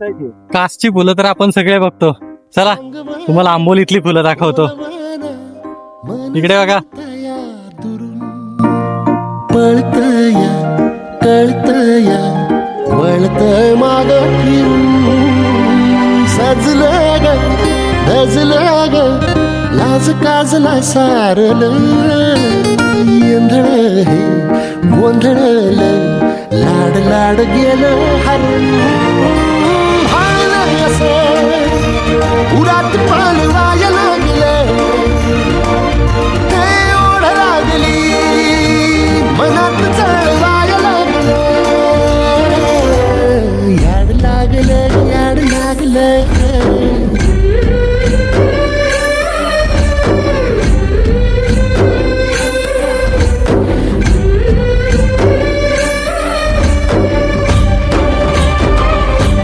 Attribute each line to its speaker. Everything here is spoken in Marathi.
Speaker 1: कासची फुलं तर आपण सगळे बघतो. चला तुम्हाला आंबोलीतली फुलं दाखवतो. इकडे बघा.
Speaker 2: पळतया कळतया वळतय माग सजलं ग धजलं ग लाज काजला सारल येंधळ हे गोंधळल लाड लाड गेलं हरण उरात पाल वाया लागलं ते ओढ लागली मनात चळवाया लागलं याड लागलं